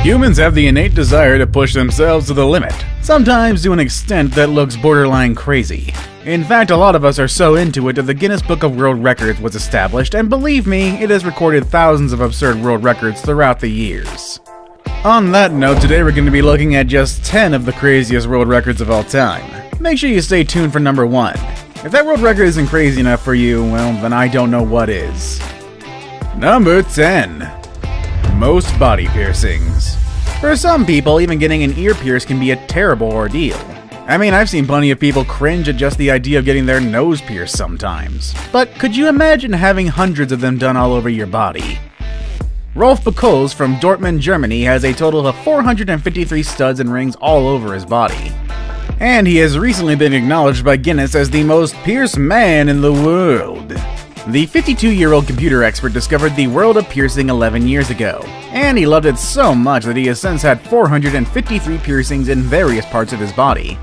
Humans have the innate desire to push themselves to the limit, sometimes to an extent that looks borderline crazy. In fact, a lot of us are so into it that the Guinness Book of World Records was established, and believe me, it has recorded thousands of absurd world records throughout the years. On that note, today we're going to be looking at just 10 of the craziest world records of all time. Make sure you stay tuned for number 1. If that world record isn't crazy enough for you, well, then I don't know what is. Number 10. Most body piercings. For some people, even getting an ear pierced can be a terrible ordeal. I mean, I've seen plenty of people cringe at just the idea of getting their nose pierced sometimes. But could you imagine having hundreds of them done all over your body? Rolf Buchholz from Dortmund, Germany has a total of 453 studs and rings all over his body. And he has recently been acknowledged by Guinness as the most pierced man in the world. The 52-year-old computer expert discovered the world of piercing 11 years ago, and he loved it so much that he has since had 453 piercings in various parts of his body.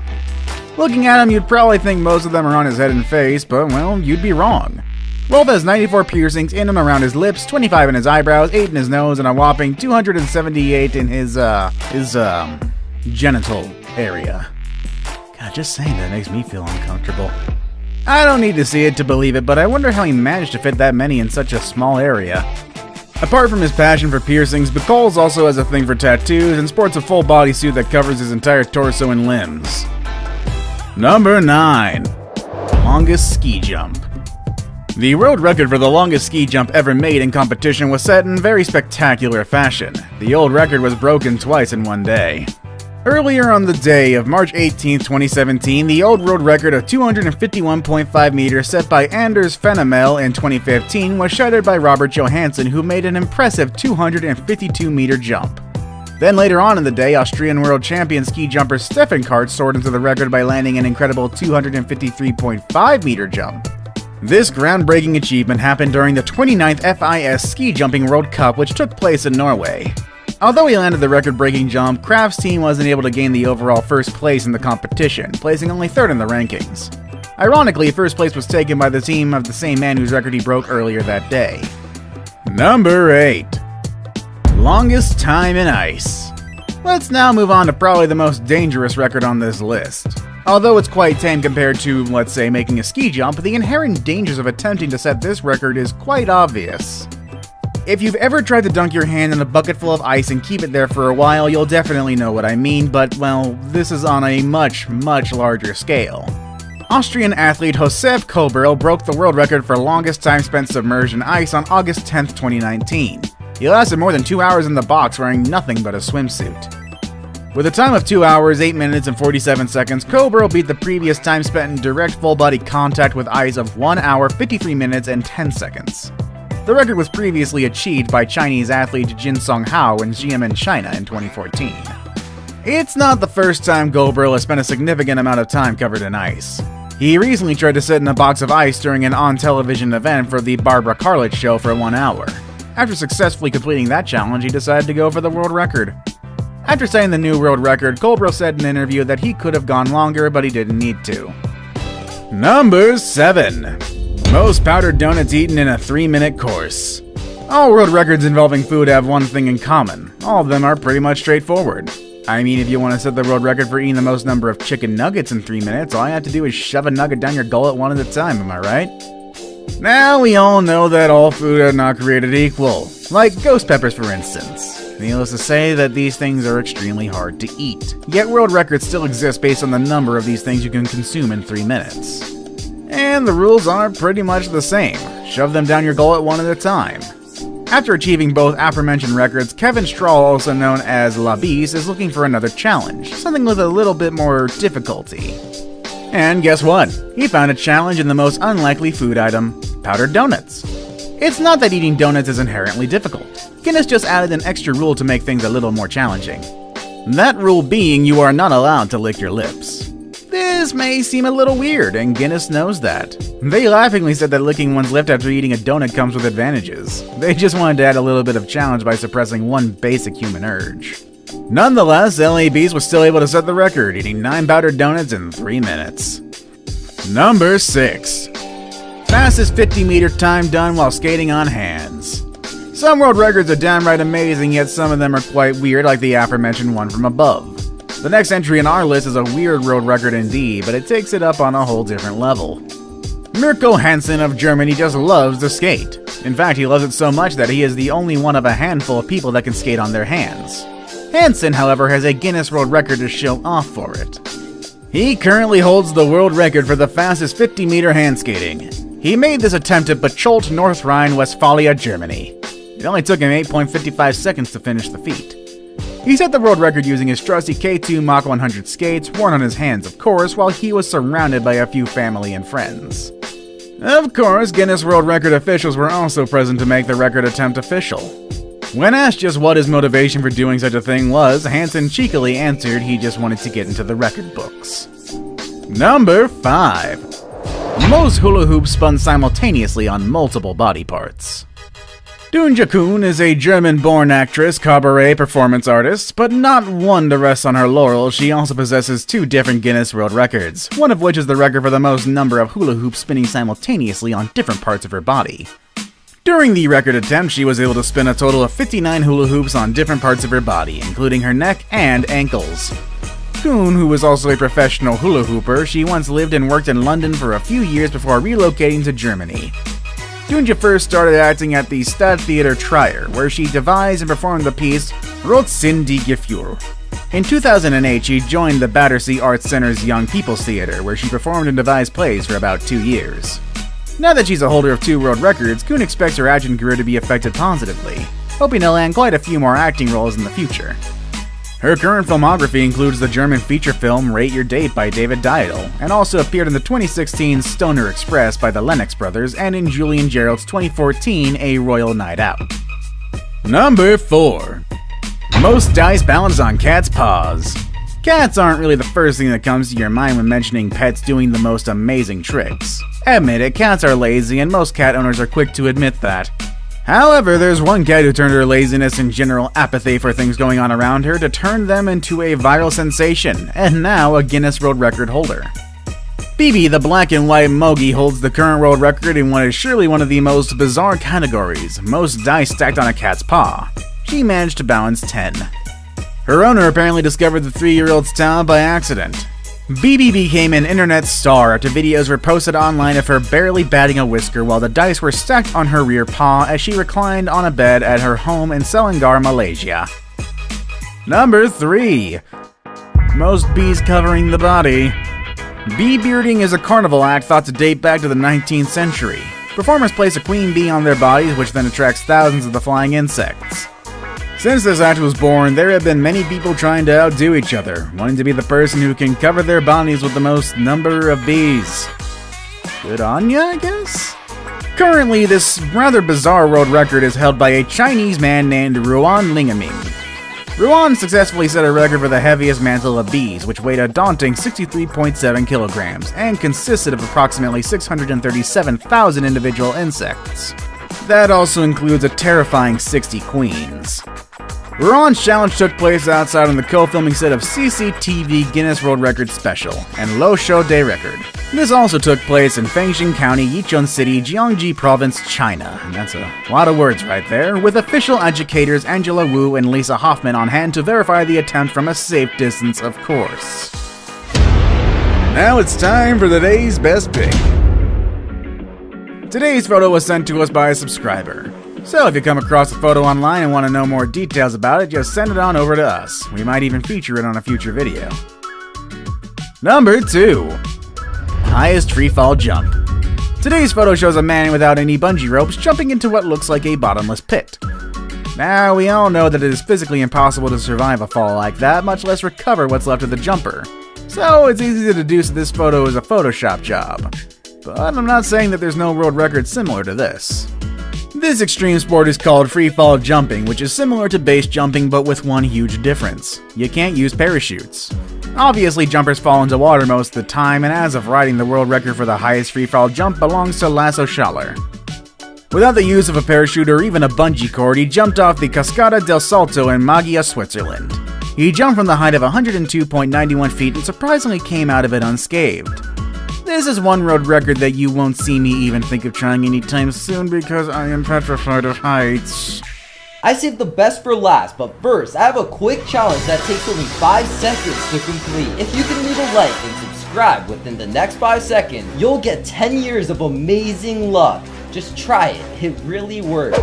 Looking at him, you'd probably think most of them are on his head and face, but well, you'd be wrong. Rolf has 94 piercings in and around his lips, 25 in his eyebrows, 8 in his nose, and a whopping 278 in his genital area. God, just saying that makes me feel uncomfortable. I don't need to see it to believe it, but I wonder how he managed to fit that many in such a small area. Apart from his passion for piercings, Buchholz also has a thing for tattoos and sports a full bodysuit that covers his entire torso and limbs. Number 9. Longest ski jump. The world record for the longest ski jump ever made in competition was set in very spectacular fashion. The old record was broken twice in one day. Earlier on the day of March 18, 2017, the old world record of 251.5 meters set by Anders Fenemel in 2015 was shattered by Robert Johansson, who made an impressive 252-meter jump. Then later on in the day, Austrian world champion ski jumper Stefan Kart soared into the record by landing an incredible 253.5-meter jump. This groundbreaking achievement happened during the 29th FIS Ski Jumping World Cup, which took place in Norway. Although he landed the record-breaking jump, Kraft's team wasn't able to gain the overall first place in the competition, placing only 3rd in the rankings. Ironically, first place was taken by the team of the same man whose record he broke earlier that day. Number 8. Longest time in ice. Let's now move on to probably the most dangerous record on this list. Although it's quite tame compared to, let's say, making a ski jump, the inherent dangers of attempting to set this record is quite obvious. If you've ever tried to dunk your hand in a bucket full of ice and keep it there for a while, you'll definitely know what I mean, but, well, this is on a much larger scale. Austrian athlete Josef Koberl broke the world record for longest time spent submerged in ice on August 10, 2019. He lasted more than 2 hours in the box wearing nothing but a swimsuit. With a time of 2 hours, 8 minutes, and 47 seconds, Koberl beat the previous time spent in direct full-body contact with ice of 1 hour, 53 minutes, and 10 seconds. The record was previously achieved by Chinese athlete Jin Song Hao in Xiamen, China in 2014. It's not the first time Koberl has spent a significant amount of time covered in ice. He recently tried to sit in a box of ice during an on-television event for the Barbara Cartledge show for 1 hour. After successfully completing that challenge, he decided to go for the world record. After setting the new world record, Koberl said in an interview that he could have gone longer, but he didn't need to. Number 7. Most powdered donuts eaten in a 3-minute course. All world records involving food have one thing in common. All of them are pretty much straightforward. I mean, if you want to set the world record for eating the most number of chicken nuggets in 3 minutes, all you have to do is shove a nugget down your gullet one at a time, am I right? Now, we all know that all food are not created equal. Like ghost peppers, for instance. Needless to say that these things are extremely hard to eat. Yet world records still exist based on the number of these things you can consume in 3 minutes. And the rules are pretty much the same. Shove them down your gullet one at a time. After achieving both aforementioned records, Kevin Strahl, also known as La Beast, is looking for another challenge, something with a little bit more difficulty. And guess what? He found a challenge in the most unlikely food item, powdered donuts. It's not that eating donuts is inherently difficult. Guinness just added an extra rule to make things a little more challenging. That rule being you are not allowed to lick your lips. This may seem a little weird, and Guinness knows that. They laughingly said that licking one's lip after eating a donut comes with advantages. They just wanted to add a little bit of challenge by suppressing one basic human urge. Nonetheless, LA Beast was still able to set the record, eating 9 powdered donuts in 3 minutes. Number 6. Fastest 50-meter time done while skating on hands. Some world records are downright amazing, yet some of them are quite weird, like the aforementioned one from above. The next entry on our list is a weird world record indeed, but it takes it up on a whole different level. Mirko Hansen of Germany just loves to skate. In fact, he loves it so much that he is the only one of a handful of people that can skate on their hands. Hansen, however, has a Guinness World Record to show off for it. He currently holds the world record for the fastest 50-meter hand skating. He made this attempt at Baczolt, North Rhine-Westphalia, Germany. It only took him 8.55 seconds to finish the feat. He set the world record using his trusty K2 Mach 100 skates, worn on his hands of course, while he was surrounded by a few family and friends. Of course, Guinness World Record officials were also present to make the record attempt official. When asked just what his motivation for doing such a thing was, Hansen cheekily answered he just wanted to get into the record books. Number 5. Most hula hoops spun simultaneously on multiple body parts. Dunia Kuhn is a German-born actress, cabaret performance artist, but not one to rest on her laurels. She also possesses 2 different Guinness World Records, one of which is the record for the most number of hula hoops spinning simultaneously on different parts of her body. During the record attempt, she was able to spin a total of 59 hula hoops on different parts of her body, including her neck and ankles. Kuhn, who was also a professional hula hooper, she once lived and worked in London for a few years before relocating to Germany. Dunia first started acting at the Stadttheater Trier, where she devised and performed the piece Rotsinn die Gefühl. In 2008, she joined the Battersea Arts Center's Young People's Theater, where she performed and devised plays for about 2 years. Now that she's a holder of 2 world records, Kuhn expects her acting career to be affected positively, hoping to land quite a few more acting roles in the future. Her current filmography includes the German feature film Rate Your Date by David Dietl, and also appeared in the 2016 Stoner Express by the Lennox Brothers and in Julian Gerald's 2014 A Royal Night Out. Number 4. Most dice balanced on cat's paws. Cats aren't really the first thing that comes to your mind when mentioning pets doing the most amazing tricks. Admit it, cats are lazy, and most cat owners are quick to admit that. However, there's one cat who turned her laziness and general apathy for things going on around her to turn them into a viral sensation, and now a Guinness World Record holder. Bibi, the black and white Mogi, holds the current world record in what is surely one of the most bizarre categories, most dice stacked on a cat's paw. She managed to balance 10. Her owner apparently discovered the 3-year-old's talent by accident. Bibi became an internet star after videos were posted online of her barely batting a whisker while the dice were stacked on her rear paw as she reclined on a bed at her home in Selangor, Malaysia. Number 3. Most bees covering the body. Bee bearding is a carnival act thought to date back to the 19th century. Performers place a queen bee on their bodies, which then attracts thousands of the flying insects. Since this act was born, there have been many people trying to outdo each other, wanting to be the person who can cover their bodies with the most number of bees. Good on ya, I guess? Currently, this rather bizarre world record is held by a Chinese man named Ruan Lingaming. Ruan successfully set a record for the heaviest mantle of bees, which weighed a daunting 63.7 kilograms, and consisted of approximately 637,000 individual insects. That also includes a terrifying 60 queens. Ruan's challenge took place outside on the co-filming set of CCTV Guinness World Record Special and Lo Shou Day Record. This also took place in Fengxing County, Yichun City, Jiangxi Province, China. And that's a lot of words right there, with official educators Angela Wu and Lisa Hoffman on hand to verify the attempt from a safe distance, of course. Now it's time for the day's best pick. Today's photo was sent to us by a subscriber. So if you come across the photo online and want to know more details about it, just send it on over to us. We might even feature it on a future video. Number 2. Highest freefall jump. Today's photo shows a man without any bungee ropes jumping into what looks like a bottomless pit. Now, we all know that it is physically impossible to survive a fall like that, much less recover what's left of the jumper. So it's easy to deduce that this photo is a Photoshop job. But I'm not saying that there's no world record similar to this. This extreme sport is called freefall jumping, which is similar to base jumping but with one huge difference. You can't use parachutes. Obviously, jumpers fall into water most of the time, and as of writing, the world record for the highest freefall jump belongs to Lasso Schaller. Without the use of a parachute or even a bungee cord, he jumped off the Cascata del Salto in Maggia, Switzerland. He jumped from the height of 102.91 feet and surprisingly came out of it unscathed. This is one world record that you won't see me even think of trying anytime soon because I am petrified of heights. I saved the best for last, but first, I have a quick challenge that takes only 5 seconds to complete. If you can leave a like and subscribe within the next 5 seconds, you'll get 10 years of amazing luck. Just try it, it really works.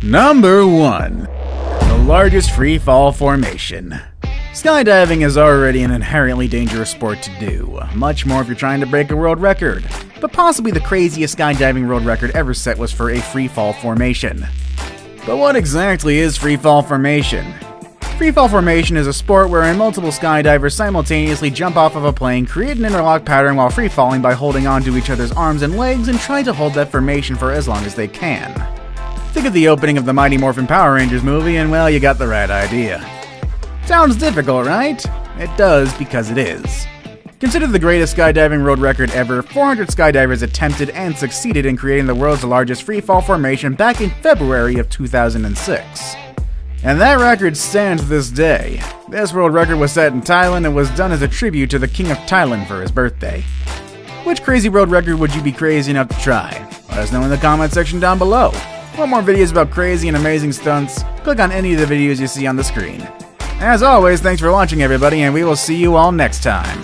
Number 1. The largest free fall formation. Skydiving is already an inherently dangerous sport to do, much more if you're trying to break a world record. But possibly the craziest skydiving world record ever set was for a free fall formation. But what exactly is free fall formation? Free fall formation is a sport wherein multiple skydivers simultaneously jump off of a plane, create an interlock pattern while free falling by holding onto each other's arms and legs and try to hold that formation for as long as they can. Think of the opening of the Mighty Morphin Power Rangers movie and well, you got the right idea. Sounds difficult, right? It does because it is. Considered the greatest skydiving world record ever, 400 skydivers attempted and succeeded in creating the world's largest freefall formation back in February of 2006. And that record stands to this day. This world record was set in Thailand and was done as a tribute to the King of Thailand for his birthday. Which crazy world record would you be crazy enough to try? Let us know in the comment section down below. Want more videos about crazy and amazing stunts? Click on any of the videos you see on the screen. As always, thanks for watching everybody, and we will see you all next time.